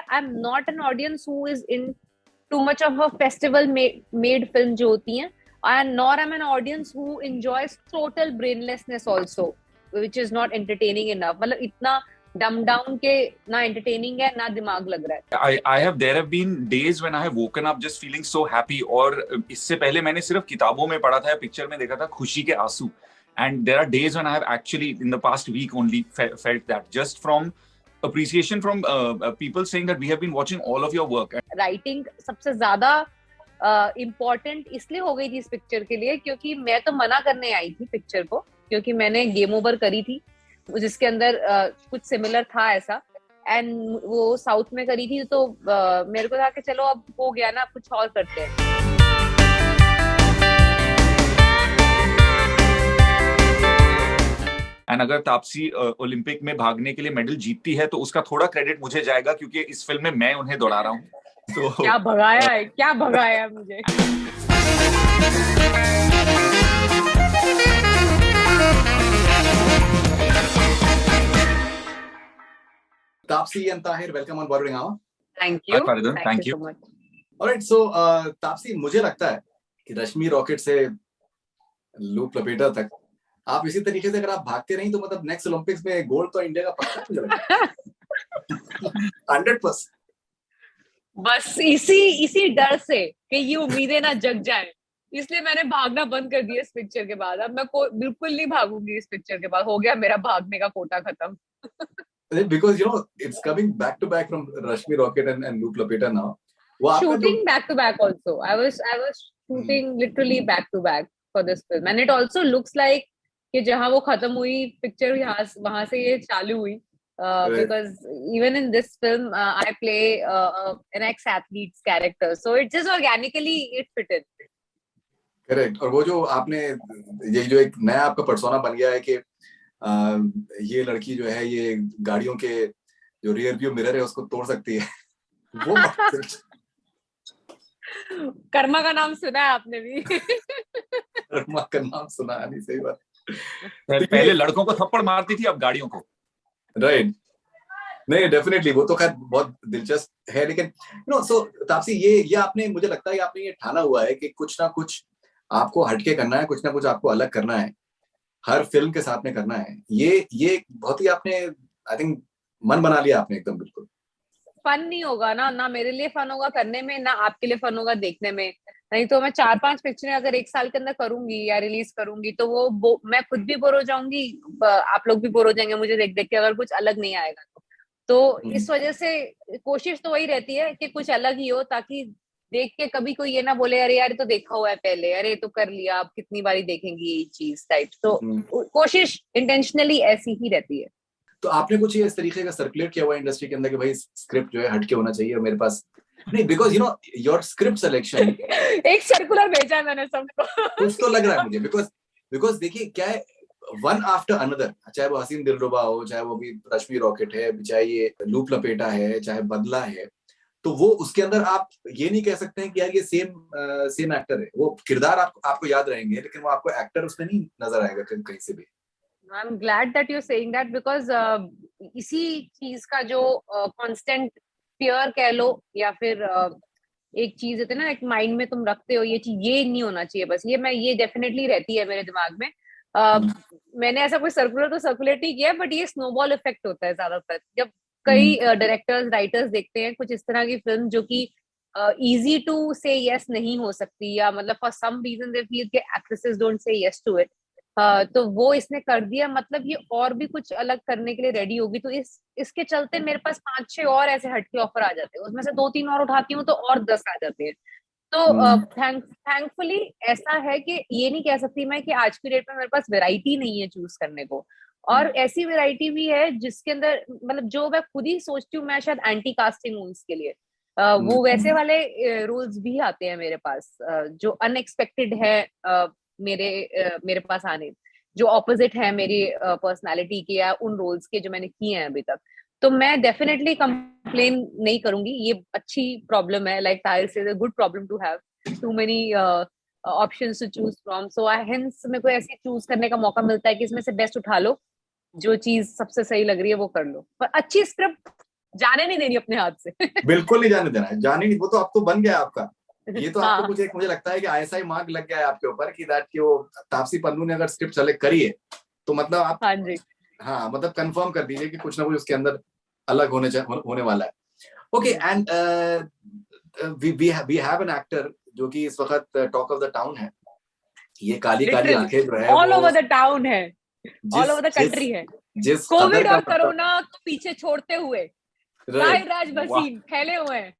I'm not an audience who is in too much of a festival made film जो होती हैं, and nor am an audience who enjoys total brainlessness also, which is not entertaining enough. मतलब इतना dumb down के ना entertaining है ना दिमाग लग रहा है. There have been days when I have woken up just feeling so happy. और इससे पहले मैंने सिर्फ किताबों में पढ़ा था या पिक्चर में देखा था खुशी के आंसू. And there are days when I have actually in the past week only felt that, just from appreciation from people saying that we have been watching all of your work. Writing सबसे ज्यादा important इसलिए हो गई थी इस picture के लिए क्योंकि मैं तो मना करने आई थी पिक्चर को, क्योंकि मैंने गेम ओवर करी थी जिसके अंदर कुछ सिमिलर था ऐसा, एंड वो साउथ में करी थी, तो मेरे को था कि चलो अब हो गया ना, कुछ और करते हैं. एंड अगर तापसी ओलंपिक में भागने के लिए मेडल जीतती है तो उसका थोड़ा क्रेडिट मुझे जाएगा क्योंकि इस फिल्म में मैं उन्हें दौड़ा रहा हूँ. तो क्या भगाया है मुझे. Taapsee and Tahir, welcome on Bordering Hour. Thank you. Hi, Faridun. Thank you so much. Alright, so Taapsee, मुझे लगता है कि रश्मि रॉकेट से लूप लपेटा तक आप इसी तरीके से अगर आप भागते रही तो मतलब नेक्स्ट ओलंपिक्स में गोल्ड तो इंडिया का पक्का मुझे लगता है. 100%. बस इसी डर से कि ये उम्मीदें ना जग जाए, इसलिए मैंने भागना बंद कर दिया इस पिक्चर के बाद. अब मैं बिल्कुल नहीं भागूंगी इस पिक्चर के बाद. हो गया मेरा भागने का कोटा खत्म. Because you know it's coming back to back from Rashmi Rocket and Loop Lapeta now. Shooting back to back also. I was shooting literally back to back for this film, and it also looks like कि जहाँ वो खत्म हुई picture वहां से ये चालू हुई. Because even in this film I play an ex-athlete's character, so it just organically it fit in. Correct. और वो जो आपने ये जो एक नया आपका पर्सोना बन गया है कि ये लड़की जो है ये गाड़ियों के जो रियर व्यू मिरर है उसको तोड़ सकती है. वो कर्मा का नाम सुना है आपने भी? कर्मा का नाम सुना है. नहीं, सही बात. पहले लड़कों को थप्पड़ मारती थी, अब गाड़ियों को. राइट. नहीं, डेफिनेटली वो तो खैर बहुत दिलचस्प है, लेकिन यू नो सो तापसी ये आपने, मुझे लगता है आपने ये ठाना हुआ है कि कुछ ना कुछ आपको हटके करना है, कुछ ना कुछ आपको अलग करना है, हर फिल्म के साथ में करना है. ये बहुत ही आपने आई थिंक मन बना लिया आपने एकदम. बिल्कुल फन नहीं होगा ना मेरे लिए फन होगा करने में, ना आपके लिए फन होगा देखने में. नहीं तो मैं 4-5 पिक्चरें अगर एक साल के अंदर करूंगी या रिलीज करूंगी तो वो मैं खुद भी बोर हो जाऊंगी, आप लोग भी बोर हो जाएंगे मुझे देख देख के, अगर कुछ अलग नहीं आएगा तो इस वजह से कोशिश तो वही रहती है कि कुछ अलग ही हो, ताकि देख के कभी कोई ये ना बोले अरे यार तो देखा हुआ है पहले, अरे तो कर लिया, आप कितनी बारी देखेंगी ये चीज टाइप. तो कोशिश इंटेंशनली ऐसी ही रहती है. तो आपने कुछ इस तरीके का सर्कुलेट किया हुआ है इंडस्ट्री के अंदर कि भाई स्क्रिप्ट जो है हटके होना चाहिए और मेरे पास नहीं, because you know your script selection एक सर्कुलर भेजा है मैंने सबको. कुछ तो लग रहा है मुझे, बिकॉज देखिए क्या है, वन आफ्टर अनदर, चाहे वो हसीन दिलरुबा हो, चाहे वो भी रश्मि रॉकेट है, चाहे ये लूप लपेटा है, चाहे बदला है, तो वो उसके अंदर आप ये नहीं कह सकते हैं कि यार ये सेम एक्टर है. वो किरदार आपको याद रहेंगे लेकिन वो आपको एक्टर उसमें नहीं नजर आएगा कहीं से भी. I'm glad that you're saying that because इसी चीज का जो constant fear कह लो या फिर एक चीज होती है ना, एक माइंड में तुम रखते हो ये चीज, ये नहीं होना चाहिए बस, ये डेफिनेटली रहती है मेरे दिमाग में. मैंने ऐसा कोई सर्कुलेट नहीं किया, बट ये स्नोबॉल इफेक्ट होता है ज्यादातर जब कई डायरेक्टर्स राइटर्स देखते हैं कुछ इस तरह की फिल्म जो कि इजी टू से यस नहीं हो सकती, या मतलब for some reason they feel कि actresses don't say yes to it, तो वो इसने कर दिया, मतलब ये और भी कुछ अलग करने के लिए रेडी होगी. तो इसके चलते मेरे पास 5-6 और ऐसे हटके ऑफर आ जाते हैं, उसमें से 2-3 और उठाती हूँ तो और 10 आ जाते हैं. तो थैंकफुली ऐसा है कि ये नहीं कह सकती मैं कि आज की डेट में मेरे पास वैरायटी नहीं है चूज करने को, और ऐसी वैरायटी भी है जिसके अंदर मतलब जो मैं खुद ही सोचती हूँ मैं शायद एंटी कास्टिंग हूँ इसके लिए. वो वैसे वाले रोल्स भी आते हैं मेरे पास जो अनएक्सपेक्टेड है मेरे पास आने, जो ऑपोजिट है मेरी पर्सनालिटी के या उन रोल्स के जो मैंने किए हैं अभी तक. तो मैं डेफिनेटली कंप्लेन नहीं करूंगी, ये अच्छी प्रॉब्लम है. लाइक ताहिर से good problem to have too many options to choose from. So hence मेरे को ऐसे चूज करने का मौका मिलता है कि इसमें से बेस्ट उठा लो, जो चीज सबसे सही लग रही है वो कर लो, पर अच्छी स्क्रिप्ट जाने नहीं देनी अपने हाथ से। बिल्कुल नहीं जाने देना है, जाने नहीं, वो तो अब तो बन गया आपका। ये तो आपको हाँ मुझे लगता है कि ऐसा ही मार्क लग गया है आपके ऊपर कि दैट कि वो तापसी पन्नू ने अगर स्क्रिप्ट सेलेक्ट करी है तो मतलब आप, हाँ जी। हाँ मतलब कंफर्म कर दीजिए कि कुछ ना कुछ उसके अंदर अलग होने वाला है। Okay, and we have an actor जो कि इस वक्त टॉक ऑफ द टाउन है। ये काली काली लिटरली आंखें जो है ऑल वो ओवर द टाउन है, ऑल जिस ओवर द जिस कंट्री है। जिस कदर कोविड का और मतलब, कोरोना को पीछे छोड़ते हुए राइट, राज वाह, वसीम फैले हुए हैं।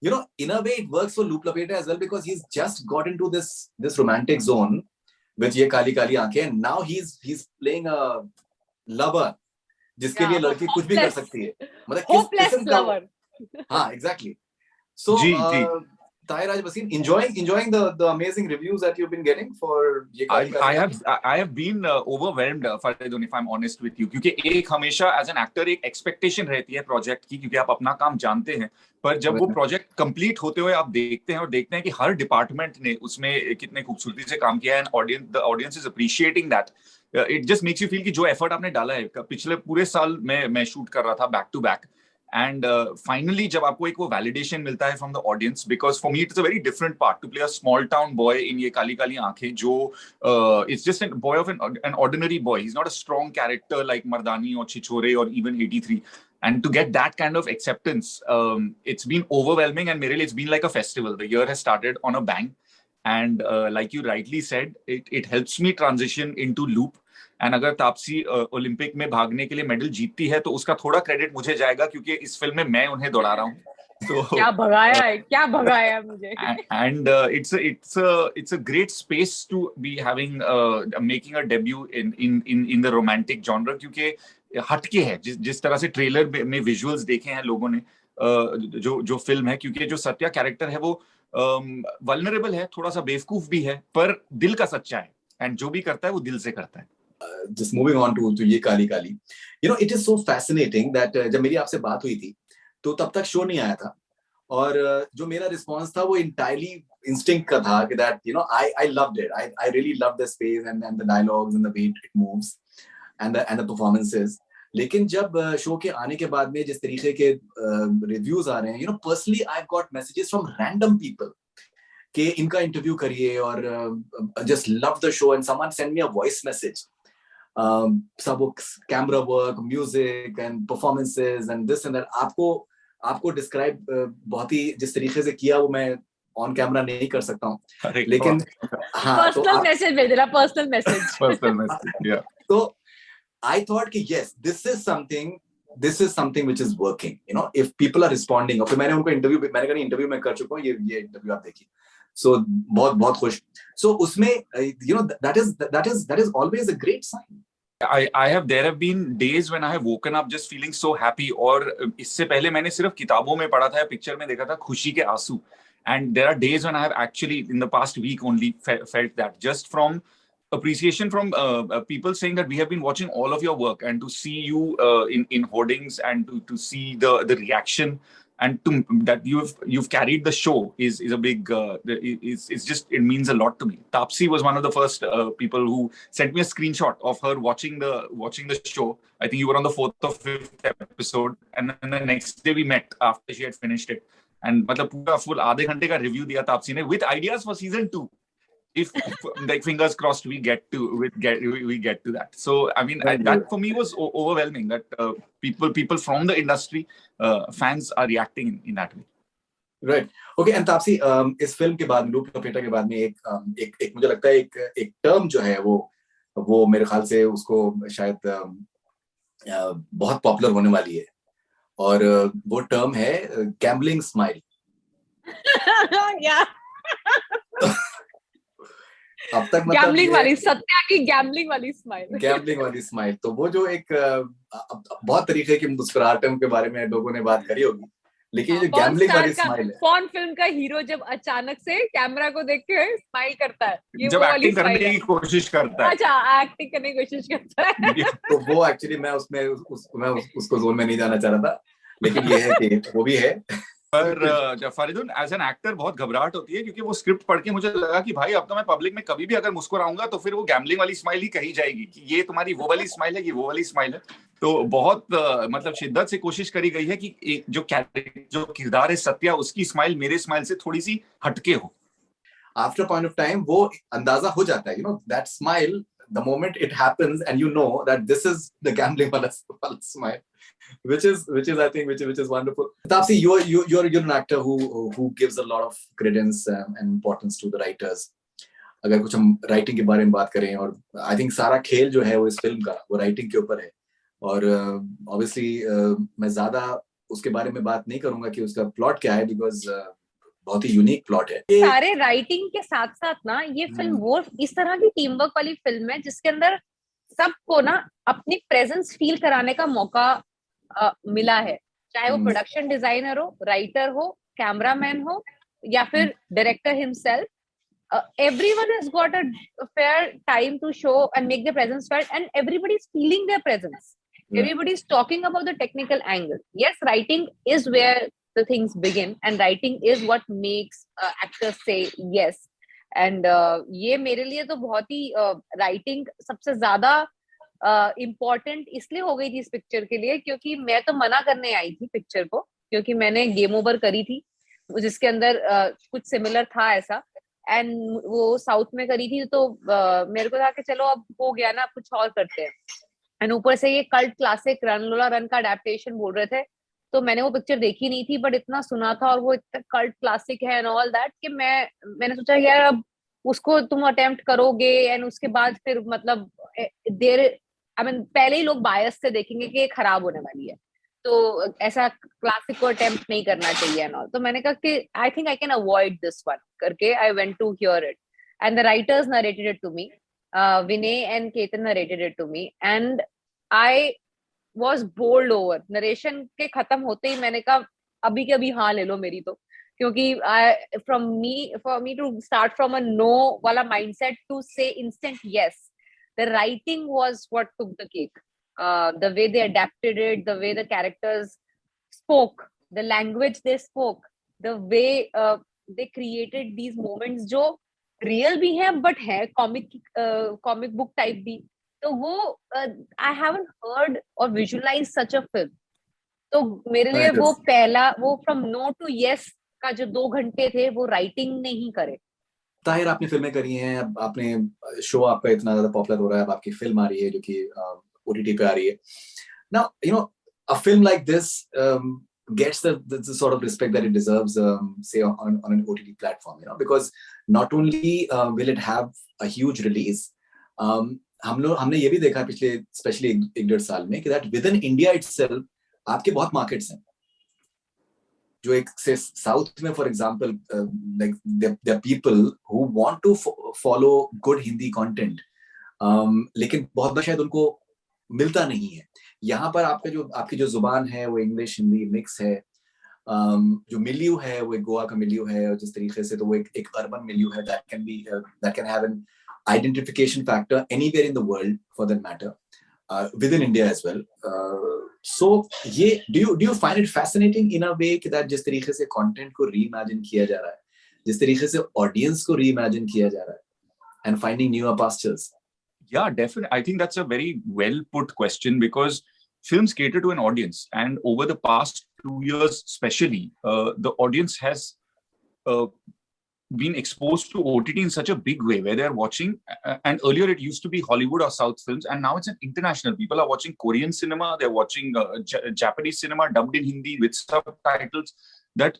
you know, in a way it works for Loop Lapeta as well because he's just got into this romantic zone with ये काली काली आंखें, and now he's playing a lover जिसके लिए लड़की कुछ भी कर सकती है, मतलब किस होपलेस किस्म का लवर। हाँ exactly. So ji ji. Tahir Wasim, enjoying the amazing reviews that you've been getting for ये काली I काली have आंखें? I have been overwhelmed, Faridun, if I'm honest with you, क्योंकि एक हमेशा एज एन एक्टर एक expectation रहती है project की, क्योंकि आप अपना काम जानते हैं, पर जब वो प्रोजेक्ट कंप्लीट होते हुए आप देखते हैं और देखते हैं कि हर डिपार्टमेंट ने उसमें कितने खूबसूरती से काम किया है, and the audience is appreciating that, it just makes you feel कि जो एफर्ट आपने डाला है पिछले पूरे साल मैं शूट कर रहा था back to back, and finally जब आपको एक वो वैलिडेशन मिलता है from the audience, because for me it's a very different part to play a small town boy in ये काली काली आंखें, जो it's just a boy of an ordinary boy. He's not a strong character like Mardani or Chichore or even 83. And to get that kind of acceptance, it's been overwhelming, and Meril, it's been like a festival. The year has started on a bang. And like you rightly said, it helps me transition into Loop. And अगर Taapsee Olympic में भागने के लिए medal जीतती है तो उसका थोड़ा क्रेडिट मुझे जाएगा, क्योंकि इस फिल्म में मैं उन्हें दौड़ा रहा हूँ। So क्या भगाया है, क्या भगाया है मुझे। and it's a great space to be having making a debut in the romantic genre, क्योंकि हटके है जिस तरह से ट्रेलर में विजुअल्स देखे हैं लोगों ने, जो फिल्म है, क्योंकि जो सत्या कैरेक्टर है वो वल्नरेबल है, थोड़ा सा बेवकूफ भी है, पर दिल का सच्चा है, एंड जो भी करता है वो दिल से करता है। Just moving on to ये काली काली, you know, it is so fascinating that जब मेरी आपसे बात हुई थी तो तब तक शो नहीं आया था, और जो मेरा रिस्पॉन्स था वो entirely instinct का था कि that, you know, I loved it, I really loved the space and the dialogues and the way it moves and the performances. लेकिन जब शो के आने के बाद में जिस तरीके के रिव्यूज आ रहे हैं, you know, personally I've got messages from random people कि इनका इंटरव्यू करिए और just love the show, and someone sent me a voice message. सब camera work, music and performances and this and that आपको describe बहुत ही जिस तरीके से किया वो मैं ऑन कैमरा नहीं कर सकता हूँ, लेकिन हाँ तो पर्सनल मैसेज भेज रहा, पर्सनल मैसेज। तो आई थॉट कि yes this is something which is working, you know, if people are responding. और फिर मैंने उनको इंटरव्यू में कर चुका हूँ, ये इंटरव्यू आप देखिए, सो बहुत खुश। सो उसमें you know that is always a great sign. There have been days when I have woken up just feeling so happy, और इससे पहले मैंने सिर्फ किताबों में पढ़ा था या पिक्चर में देखा था खुशी के आंसू, and there are days when I have actually in the past week only felt that, just from appreciation from people saying that we have been watching all of your work, and to see you in hoardings, and to see the reaction, and that you've carried the show is a big it's just, it means a lot to me. Taapsee was one of the first people who sent me a screenshot of her watching the show. I think you were on the 4th or 5th episode, and then the next day we met after she had finished it, and मतलब पूरा full आधे घंटे का review दिया तापसी ने with ideas for season 2. If like fingers crossed we get to that. So I mean that for me was overwhelming, that people from the industry, fans are reacting in that way. Right. Okay, and Taapsee, इस film के बाद, loop लपेटा के बाद में एक मुझे लगता है एक टर्म जो है वो मेरे ख्याल से उसको शायद बहुत पॉपुलर होने वाली है, और वो टर्म है गैम्बलिंग स्माइल। अब तक मतलब गैम्बलिंग वाली, सत्या की गैम्बलिंग वाली स्माइल। तो वो जो एक बहुत तरीके की मुस्कुराहटों के बारे में लोगों ने बात करी होगी, लेकिन ये जो गैम्बलिंग वाली स्माइल है, कौन फिल्म का हीरो जब अचानक से कैमरा को देख के स्माइल करता है, ये जब वो वाली एक्टिंग करने की कोशिश करता है। अच्छा, एक्टिंग करने की कोशिश करता है। तो वो एक्चुअली मैं उसको जोन में नहीं जाना चाह रहा था, लेकिन ये है कि वो भी है। पर फरीदुन एज एन एक्टर बहुत घबराहट होती है, क्योंकि वो स्क्रिप्ट पढ़ के मुझे लगा कि भाई अब तो मैं पब्लिक में कभी भी अगर मुस्कुराऊंगा तो फिर वो गैम्बलिंग वाली स्माइल ही कही जाएगी कि ये तुम्हारी वो वाली स्माइल है कि वो वाली स्माइल है। तो बहुत मतलब शिद्दत से कोशिश करी गई है कि जो किरदार है सत्या, उसकी स्माइल मेरे स्माइल से थोड़ी सी हटके हो। After a point of time, वो अंदाजा हो जाता है, that smile, the moment it happens, and that this is the gambling wala smile, which is I think which is wonderful. Taapsee, you're an actor who gives a lot of credence and importance to the writers. अगर कुछ हम writing के बारे में बात करें, और I think सारा खेल जो है वो इस फिल्म का वो राइटिंग के ऊपर है, और ऑब्वियसली मैं ज्यादा उसके बारे में बात नहीं करूंगा कि उसका प्लॉट क्या है, बिकॉज बहुत ही यूनिक प्लॉट है। सारे राइटिंग के साथ साथ ना ये फिल्म वो इस तरह की टीम वर्क वाली फिल्म है जिसके अंदर सबको ना अपनी प्रेजेंस फील कराने का मौका मिला है, चाहे वो प्रोडक्शन डिजाइनर हो, राइटर हो, कैमरामैन हो, या फिर director himself. Everyone has got a fair time to show and make their presence felt, and everybody is feeling their presence. Everybody is talking about the technical angle. Yes, writing is where the things begin, and writing is what makes actors say yes. And ये मेरे लिए तो बहुत ही writing सबसे ज्यादा important इसलिए हो गई थी इस पिक्चर के लिए, क्योंकि मैं तो मना करने आई थी पिक्चर को, क्योंकि मैंने गेम ओवर करी थी जिसके अंदर कुछ सिमिलर था ऐसा, एंड वो साउथ में करी थी, तो मेरे को था कि चलो अब हो गया ना, कुछ और करते हैं. एंड ऊपर से ये कल्ट क्लासिक रन लोला रन का अडेप्टेशन बोल रहे थे, तो मैंने वो पिक्चर देखी नहीं थी, बट इतना सुना था और वो इतना कल्ट क्लासिक है एंड ऑल दैट कि मैंने सोचा यार अब उसको तुम अटेम्प्ट करोगे, एंड उसके बाद फिर मतलब पहले ही लोग बायस से देखेंगे कि ये खराब होने वाली है, तो ऐसा क्लासिक को अटेम्प्ट नहीं करना चाहिए एंड ऑल. तो मैंने कहा कि I think I can avoid this one करके I went to hear it, and the writers narrated it to me, Vinay and Ketan narrated it to me, and I was bold over. Narration के खत्म होते ही मैंने कहा अभी के अभी हाँ ले लो मेरी, तो क्योंकि for me to start from a no वाला mindset to say instant yes, the writing was what took the cake. The way they adapted it, the way the characters spoke, the language they spoke, the way they created these moments जो real भी हैं but है comic book type भी, तो वो I haven't heard or visualized such a film. तो मेरे लिए वो पहला वो from no to yes का जो 2 घंटे थे वो राइटिंग ने ही करे. ताहिर, आपने फिल्में करी हैं, अब आपने शो आपका इतना ज्यादा पॉपुलर हो रहा है, अब आपकी फिल्म आ रही है जो कि OTT पे आ रही है. Now, a film like this gets the sort of respect that it deserves, say on an OTT platform, because not only will it have a huge release, हमने ये भी देखा पिछले स्पेशली 1-1.5 साल में कि that within India itself आपके बहुत मार्केट्स हैं जो एक से साउथ में, for example, like there are people who want to follow good Hindi content, लेकिन बहुत बार शायद उनको मिलता नहीं है. यहाँ पर आपकी जो जुबान है वो इंग्लिश हिंदी मिक्स है, जो मिलियू है वो एक गोवा का मिलियू है, और जिस तरीके से तो वो एक अर्बन मिलियू है that can have an identification factor anywhere in the world for that matter, within India as well. So ये do you find it fascinating in a way कि that जिस तरीके से content को reimagine किया जा रहा है, जिस तरीके से audience को reimagine किया जा रहा है, and finding newer pastures? Yeah, definitely. I think that's a very well put question, because films cater to an audience, and over the past 2 years especially, the audience has been exposed to OTT in such a big way, where they're watching, and earlier it used to be Hollywood or South films, and now it's an international. People are watching Korean cinema, they're watching Japanese cinema dubbed in Hindi with subtitles, that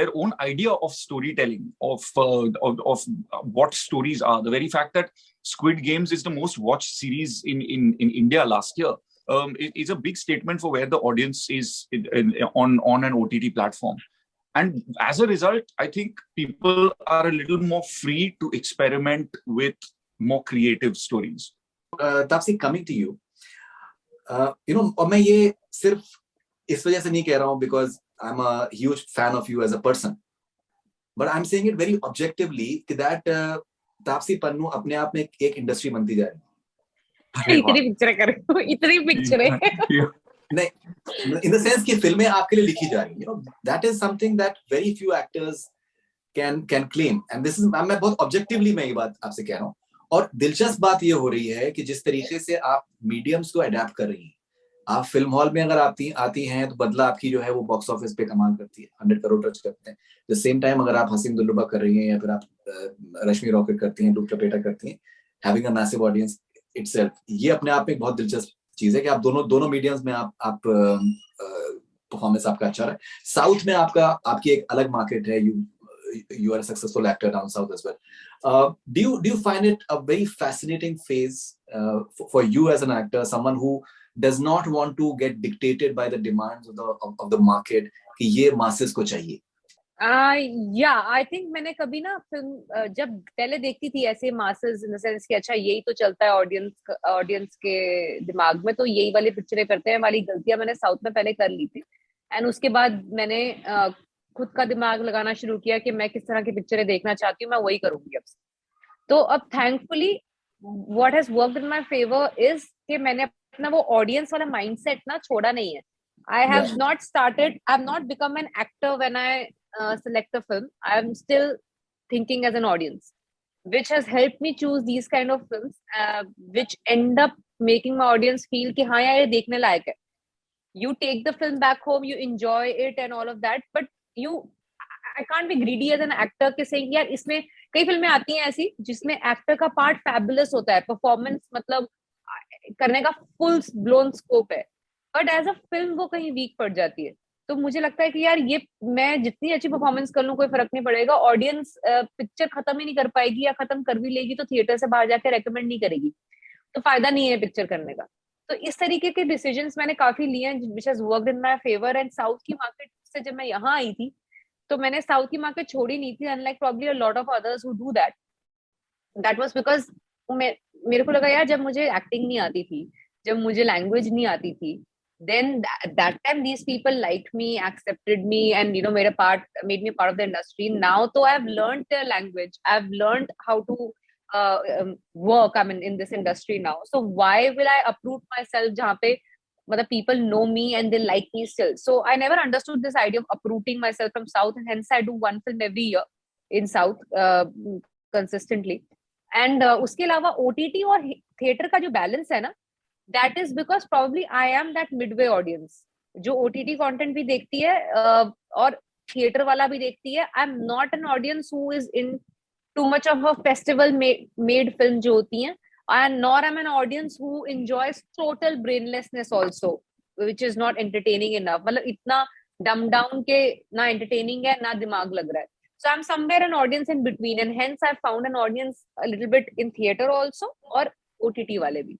their own idea of storytelling, of what stories are. The very fact that Squid Games is the most watched series in India last year is a big statement for where the audience is on an OTT platform. And as a result, I think people are a little more free to experiment with more creative stories. Taapsee, coming to you, और मैं ये सिर्फ इस वजह से नहीं कह रहा हूँ because I'm a huge fan of you as a person, but I'm saying it very objectively that Taapsee Pannu अपने आप में एक इंडस्ट्री बनती जा रही है. इतनी पिक्चरें कर रहे हो, इतनी पिक्चरें. नहीं, in the sense कि फिल्में आपके लिए लिखी जा रही है, that is something that very few actors can claim, and this is, मैं बहुत objectively मैं ये बात आपसे कह रहा हूँ। और दिलचस्प बात ये हो रही है कि जिस तरीके से आप मीडियम्स को अडेप्ट कर रही हैं, आप फिल्म हॉल में अगर आती हैं तो बदला आपकी जो है वो बॉक्स ऑफिस पे कमाल करती है, 100 करोड़ टच करते हैं। द सेम टाइम अगर आप हसीन दिलरुबा कर रही हैं या फिर आप रश्मि रॉकेट करती हैं, लूप लपेटा करती हैं, having a massive audience itself, ये अपने आप में एक बहुत दिलचस्प चीज है कि आप दोनों मीडियम्स में आप परफॉर्मेंस आपका अच्छा रहा है। साउथ में आपकी एक अलग मार्केट है, you are a successful actor down south as well. Do you find it a very fascinating phase for you as an actor, someone who does not want to get dictated by the demands of the market कि ये masses को चाहिए? I think मैंने कभी ना film जब पहले देखती थी ऐसे masses in the sense कि अच्छा यही तो चलता है ऑडियंस के दिमाग में, तो यही वाली पिक्चरें करते हैं, वाली गलतियां मैंने साउथ में पहले कर ली थी। एंड उसके बाद मैंने खुद का दिमाग लगाना शुरू किया कि मैं किस तरह की पिक्चरें देखना चाहती हूँ, मैं वही करूंगी अब से। तो अब thankfully what has worked in my favour is कि मैंने अपना वो ऑडियंस वाला माइंडसेट ना छोड़ा नहीं है। I have not become an actor when I select a film. I am still thinking as an audience, which has helped me choose these kind of films, which end up making my audience feel कि हाँ यार ये देखने लायक है. You take the film back home, you enjoy it and all of that, but I can't be greedy as an actor के saying यार इसमें कई फिल्में आती हैं ऐसी जिसमें एक्टर का पार्ट फैबुलस होता है, परफॉर्मेंस मतलब करने का फुल ब्लोन स्कोप है, बट एज अ फिल्म वो कहीं वीक पड़ जाती है। तो मुझे लगता है कि यार ये मैं जितनी अच्छी परफॉर्मेंस कर लूं कोई फर्क नहीं पड़ेगा, ऑडियंस पिक्चर खत्म ही नहीं कर पाएगी, या खत्म कर भी लेगी तो थिएटर से बाहर जाके रेकमेंड नहीं करेगी, तो फायदा नहीं है पिक्चर करने का। तो इस तरीके के डिसीजंस मैंने काफी लिए हैं which has worked in my favour. And south की मार्केट से जब मैं यहाँ आई थी तो मैंने साउथ की मार्केट छोड़ी नहीं थी, unlike probably a lot of others who do that. That was because मेरे को लगा यार जब मुझे एक्टिंग नहीं आती थी, जब मुझे लैंग्वेज नहीं आती थी, then that time these people liked me, accepted me, and made me part of the industry. Now though I've learned their language, I've learned how to work, I mean, in this industry now, so why will I uproot myself jahan pe people know me and they like me still? So I never understood this idea of uprooting myself from south, and hence I do one film every year in south consistently. And uske alawa OTT और theater का जो balance है ना, that is because probably I am that midway audience जो OTT content भी देखती है और theater वाला भी देखती है. I'm not an audience who is in too much of a festival made film जो होती हैं, and nor am an audience who enjoys total brainlessness also, which is not entertaining enough. मतलब इतना dumb down के ना entertaining है ना दिमाग लग रहा है. So I'm somewhere an audience in between, and hence I found an audience a little bit in theater also और OTT वाले भी.